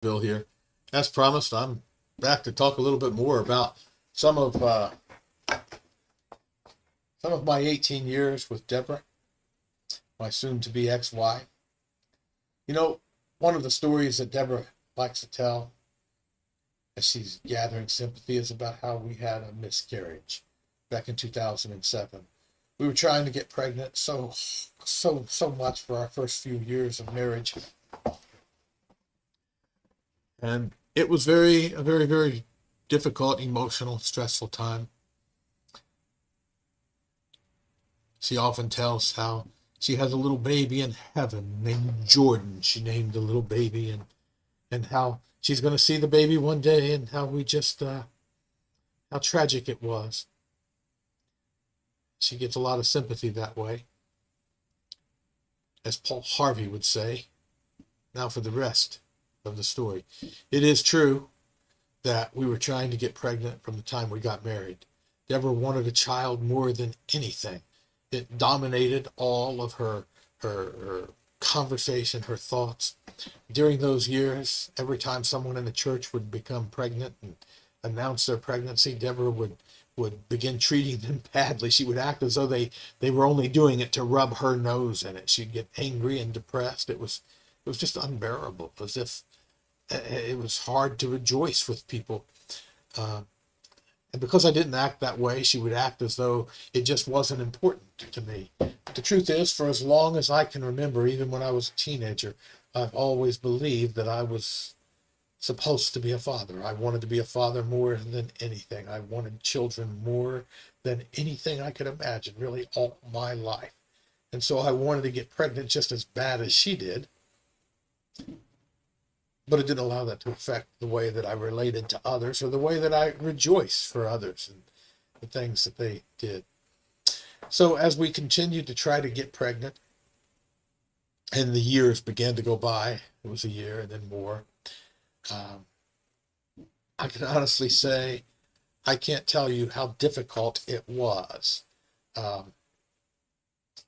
Bill here. As promised, I'm back to talk a little bit more about some of uh, some of my 18 years with Deborah, my soon-to-be ex-wife. You know, one of the stories that Deborah likes to tell as she's gathering sympathy is about how we had a miscarriage back in 2007. We were trying to get pregnant so much for our first few years of marriage, and it was very difficult, emotional, stressful time. She often tells how she has a little baby in heaven named Jordan. She named the little baby, and how she's going to see the baby one day, and how we just how tragic it was. She gets a lot of sympathy that way, as Paul Harvey would say. Now for the rest of the story. It is true that we were trying to get pregnant from the time we got married. Deborah wanted a child more than anything. It dominated all of her conversation, her thoughts. During those years, every time someone in the church would become pregnant and announce their pregnancy, Deborah would begin treating them badly. She would act as though they were only doing it to rub her nose in it. She'd get angry and depressed. It was just unbearable, as if it was hard to rejoice with people. Uh, and because I didn't act that way, she would act as though it just wasn't important to me. But the truth is, for as long as I can remember, even when I was a teenager, I've always believed that I was supposed to be a father. I wanted to be a father more than anything. I wanted children more than anything I could imagine, really, all my life. And so I wanted to get pregnant just as bad as she did. But it didn't allow that to affect the way that I related to others or the way that I rejoice for others and the things that they did. So as we continued to try to get pregnant, and the years began to go by, it was a year and then more, um, I can honestly say I can't tell you how difficult it was. Um,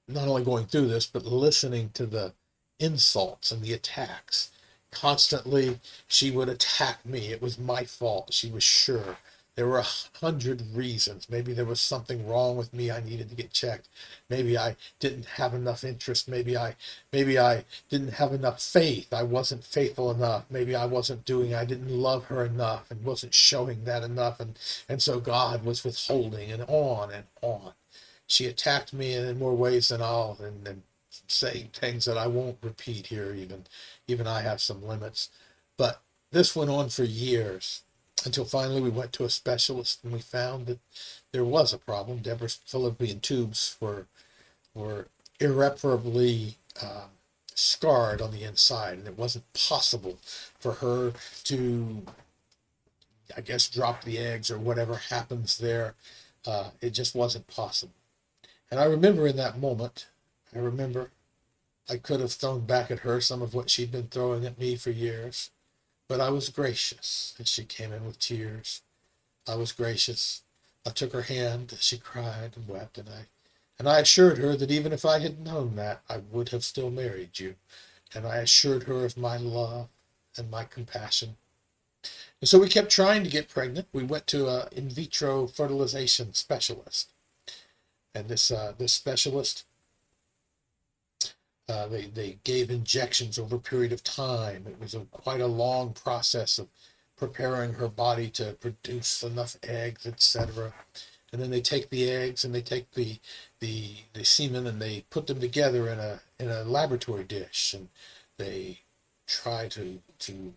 Not only going through this, but listening to the insults and the attacks. Constantly, she would attack me. It was my fault. She was sure. There were 100 reasons. Maybe there was something wrong with me. I needed to get checked. Maybe I didn't have enough interest. Maybe I didn't have enough faith. I wasn't faithful enough. Maybe I didn't love her enough and wasn't showing that enough. And so God was withholding, and on and on. She attacked me in more ways than I'll, and saying things that I won't repeat here. Even I have some limits. But this went on for years until finally we went to a specialist and we found that there was a problem. Deborah's fallopian tubes were irreparably scarred on the inside, and it wasn't possible for her to, I guess, drop the eggs or whatever happens there. It just wasn't possible. And I remember in that moment, I remember I could have thrown back at her some of what she'd been throwing at me for years, but I was gracious as she came in with tears. I was gracious. I took her hand as she cried and wept, and I assured her that even if I had known that, I would have still married you. And I assured her of my love and my compassion. And so we kept trying to get pregnant. We went to an in vitro fertilization specialist. And this specialist, they gave injections over a period of time. It was quite a long process of preparing her body to produce enough eggs, etc. And then they take the eggs and they take the semen and they put them together in a laboratory dish, and they try to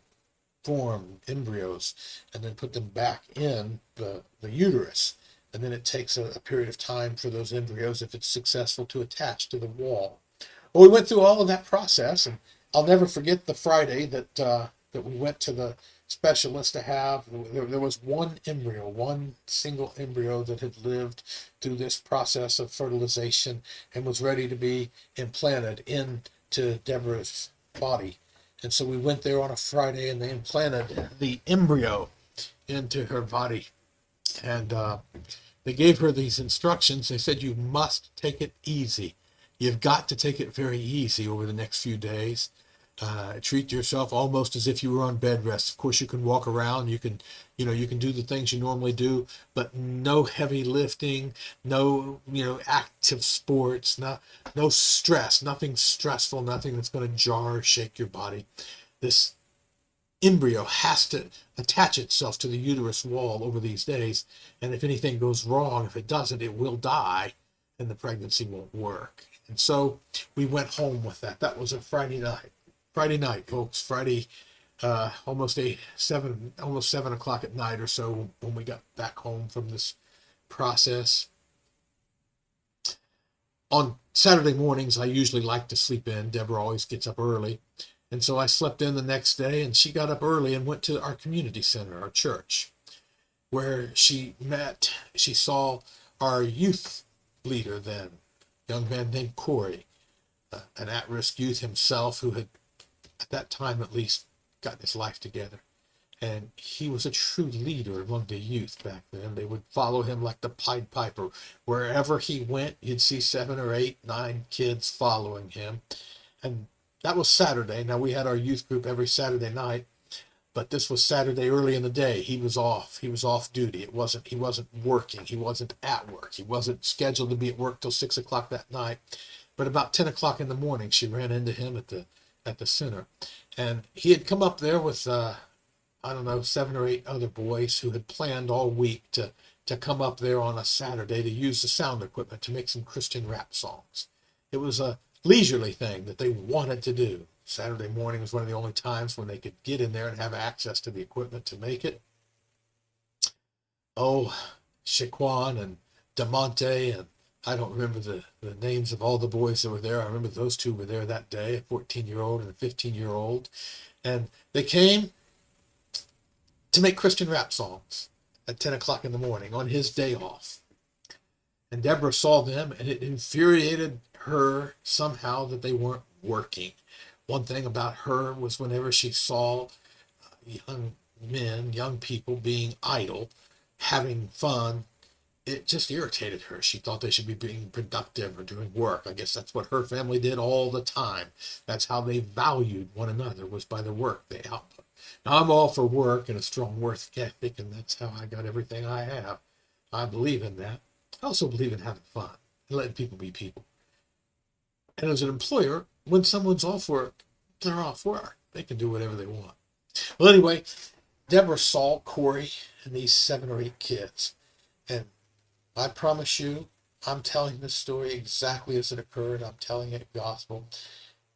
form embryos and then put them back in the uterus. And then it takes a period of time for those embryos, if it's successful, to attach to the wall. Well, we went through all of that process, and I'll never forget the Friday that we went to the specialist to have. There was one embryo, one single embryo that had lived through this process of fertilization and was ready to be implanted into Deborah's body. And so we went there on a Friday, and they implanted the embryo into her body. And they gave her these instructions. They said, you must take it easy. You've got to take it very easy over the next few days. Treat yourself almost as if you were on bed rest. Of course, you can walk around, you can do the things you normally do, but no heavy lifting, no, active sports, no stress, nothing stressful, nothing that's going to jar or shake your body. This embryo has to attach itself to the uterus wall over these days, and if anything goes wrong, if it doesn't, it will die, and the pregnancy won't work. And so we went home with that. That was a Friday night. Friday night, folks. Friday, almost 7 o'clock at night or so when we got back home from this process. On Saturday mornings, I usually like to sleep in. Debra always gets up early. And so I slept in the next day, and she got up early and went to our community center, our church, where she saw our youth leader then, a young man named Corey, an at-risk youth himself who had, at that time at least, gotten his life together. And he was a true leader among the youth back then. They would follow him like the Pied Piper. Wherever he went, you'd see 7 or 8, 9 kids following him. And that was Saturday. Now, we had our youth group every Saturday night, but this was Saturday early in the day. He was off. He was off duty. He wasn't working. He wasn't at work. He wasn't scheduled to be at work till 6 o'clock that night. But about 10 o'clock in the morning, she ran into him at the center. And he had come up there with, 7 or 8 other boys who had planned all week to come up there on a Saturday to use the sound equipment to make some Christian rap songs. It was a leisurely thing that they wanted to do. Saturday morning was one of the only times when they could get in there and have access to the equipment to make it. Oh, Shaquan and DeMonte, and I don't remember the names of all the boys that were there. I remember those 2 were there that day, a 14-year-old and a 15-year-old. And they came to make Christian rap songs at 10 o'clock in the morning on his day off. And Debra saw them, and it infuriated her somehow that they weren't working. One thing about her was whenever she saw young people being idle, having fun, it just irritated her. She thought they should be being productive or doing work. I guess that's what her family did all the time. That's how they valued one another, was by the work they output. Now, I'm all for work and a strong work ethic, and that's how I got everything I have. I believe in that. I also believe in having fun and letting people be people. And as an employer, when someone's off work, they're off work. They can do whatever they want. Well, anyway, Debra saw Corey and these 7 or 8 kids. And I promise you, I'm telling this story exactly as it occurred. I'm telling it gospel.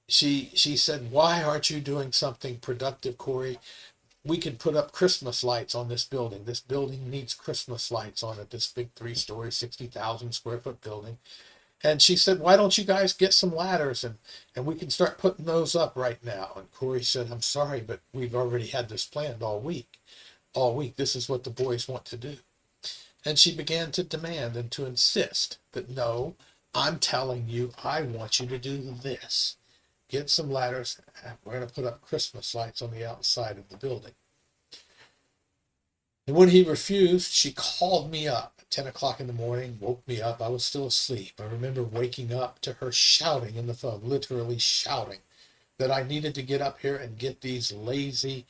She said, "Why aren't you doing something productive, Corey? We can put up Christmas lights on this building. This building needs Christmas lights on it, this big 3-story, 60,000 square foot building." And she said, "Why don't you guys get some ladders and we can start putting those up right now?" And Corey said, "I'm sorry, but we've already had this planned all week. All week, this is what the boys want to do." And she began to demand and to insist that, "No, I'm telling you, I want you to do this. Get some ladders. We're going to put up Christmas lights on the outside of the building." And when he refused, she called me up at 10 o'clock in the morning, woke me up. I was still asleep. I remember waking up to her shouting in the phone, literally shouting, that I needed to get up here and get these lazy,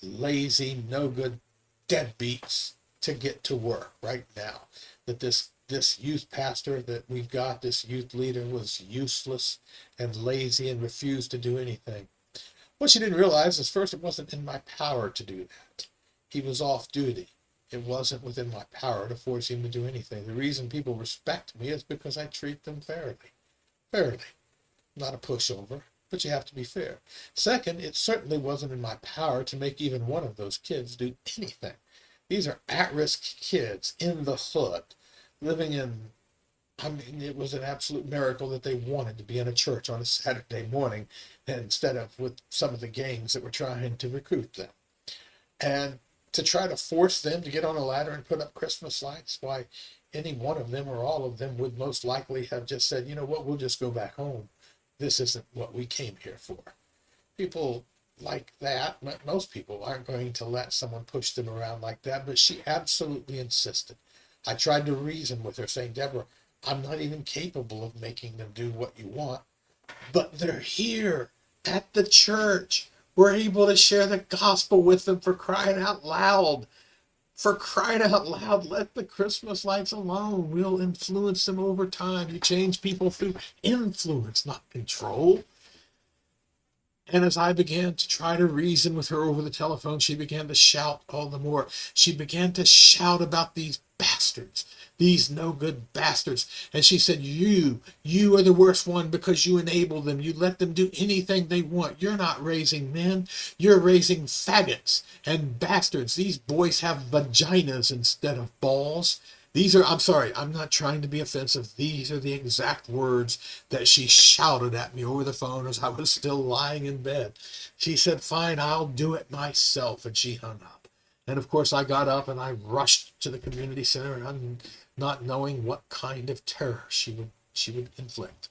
no good deadbeats to get to work right now. That this youth pastor that we've got, this youth leader, was useless and lazy and refused to do anything. What she didn't realize is, first, it wasn't in my power to do that. He was off duty. It wasn't within my power to force him to do anything. The reason people respect me is because I treat them fairly. Fairly. Not a pushover, but you have to be fair. Second, it certainly wasn't in my power to make even one of those kids do anything. These are at-risk kids in the hood, living in, it was an absolute miracle that they wanted to be in a church on a Saturday morning instead of with some of the gangs that were trying to recruit them. And to try to force them to get on a ladder and put up Christmas lights, why, any one of them or all of them would most likely have just said, "You know what, we'll just go back home. This isn't what we came here for." People like that, most people aren't going to let someone push them around like that, but she absolutely insisted. I tried to reason with her, saying, "Debra, I'm not even capable of making them do what you want, but they're here. at the church. We're able to share the gospel with them, for crying out loud. For crying out loud, let the Christmas lights alone. We'll influence them over time. You change people through influence, not control. And as I began to try to reason with her over the telephone, she began to shout all the more. She began to shout about these bastards, these no good bastards. And she said, you are the worst one, because you enable them. You let them do anything they want. You're not raising men. You're raising faggots and bastards. These boys have vaginas instead of balls. I'm sorry, I'm not trying to be offensive. These are the exact words that she shouted at me over the phone as I was still lying in bed. She said, fine, I'll do it myself. And she hung up. And of course, I got up and I rushed to the community center, and not knowing what kind of terror she would inflict.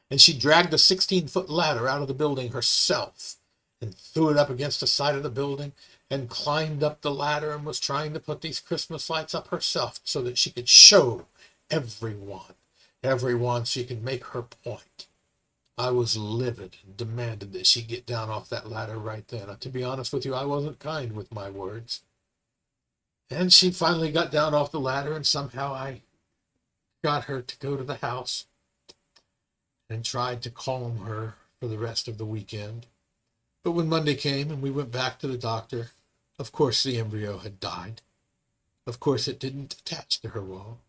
And she dragged a 16-foot ladder out of the building herself and threw it up against the side of the building, and climbed up the ladder and was trying to put these Christmas lights up herself so that she could show everyone she could make her point. I was livid and demanded that she get down off that ladder right then. To be honest with you, I wasn't kind with my words. And she finally got down off the ladder, and somehow I got her to go to the house and tried to calm her for the rest of the weekend. But when Monday came and we went back to the doctor, of course the embryo had died. Of course it didn't attach to her wall.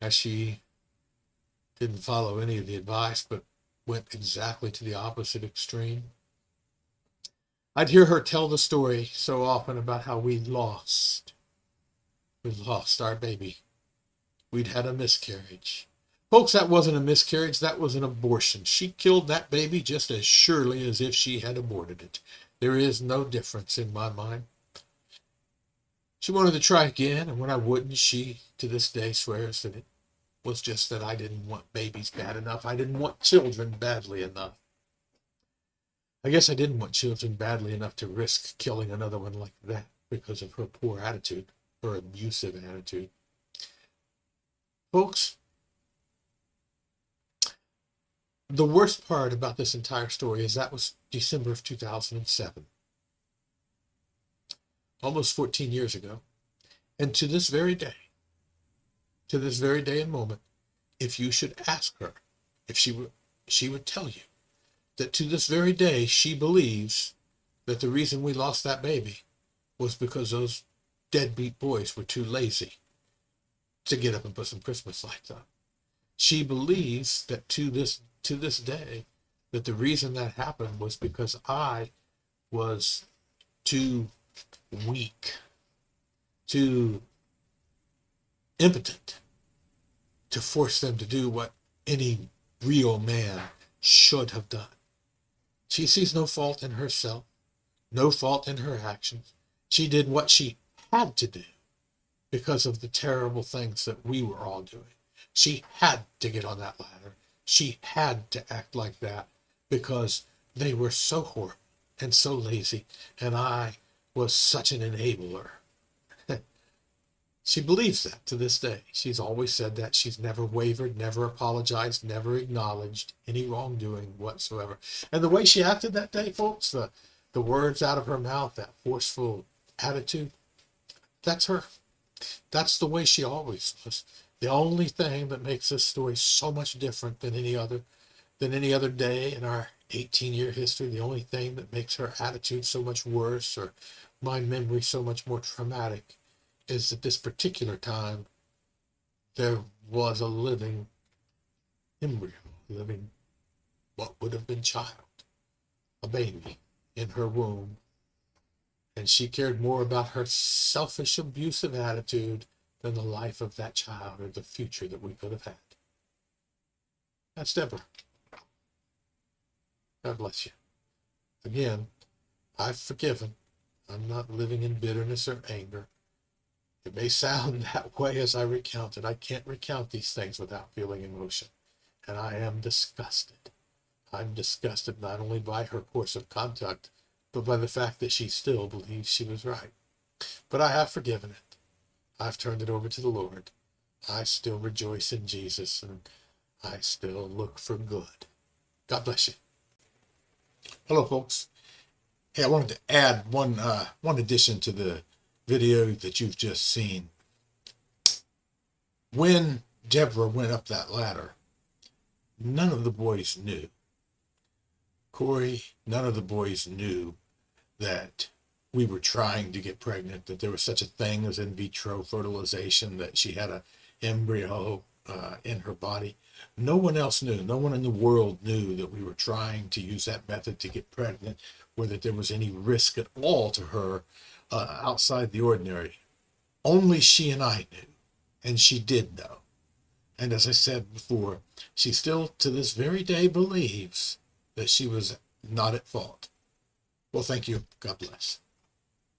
As she didn't follow any of the advice, but went exactly to the opposite extreme. I'd hear her tell the story so often about how we'd lost our baby. We'd had a miscarriage. Folks, that wasn't a miscarriage, that was an abortion. She killed that baby just as surely as if she had aborted it. There is no difference in my mind. She wanted to try again, and when I wouldn't, she to this day swears that it was just that I didn't want babies bad enough. I didn't want children badly enough. I guess I didn't want children badly enough to risk killing another one like that because of her poor attitude, her abusive attitude. Folks, the worst part about this entire story is that was December of 2007. Almost 14 years ago. And to this very day and moment, if you should ask her, if she would tell you that to this very day, she believes that the reason we lost that baby was because those deadbeat boys were too lazy to get up and put some Christmas lights up. She believes that to this day, that the reason that happened was because I was too weak, too impotent to force them to do what any real man should have done. She sees no fault in herself, no fault in her actions. She did what she had to do because of the terrible things that we were all doing. She had to get on that ladder. She had to act like that because they were so horrible and so lazy, and I was such an enabler. She believes that to this day. She's always said that. She's never wavered, never apologized, never acknowledged any wrongdoing whatsoever. And the way she acted that day, folks, the words out of her mouth, that forceful attitude, that's her. That's the way she always was. The only thing that makes this story so much different than any other day in our 18-year history, the only thing that makes her attitude so much worse or my memory so much more traumatic is that this particular time there was a living embryo, living what would have been child, a baby in her womb. And she cared more about her selfish, abusive attitude than the life of that child or the future that we could have had. That's Debra. God bless you. Again, I've forgiven. I'm not living in bitterness or anger. It may sound that way as I recount it. I can't recount these things without feeling emotion. And I am disgusted. I'm disgusted not only by her course of conduct, but by the fact that she still believes she was right. But I have forgiven it. I've turned it over to the Lord. I still rejoice in Jesus, and I still look for good. God bless you. Hello, folks. Hey, I wanted to add one addition to the video that you've just seen. When Deborah went up that ladder, none of the boys knew. Corey, none of the boys knew that we were trying to get pregnant, that there was such a thing as in vitro fertilization, that she had an embryo in her body. No one else knew. No one in the world knew that we were trying to use that method to get pregnant, or that there was any risk at all to her outside the ordinary. Only she and I knew, and she did know. And as I said before, she still to this very day believes that she was not at fault. Well, thank you. God bless.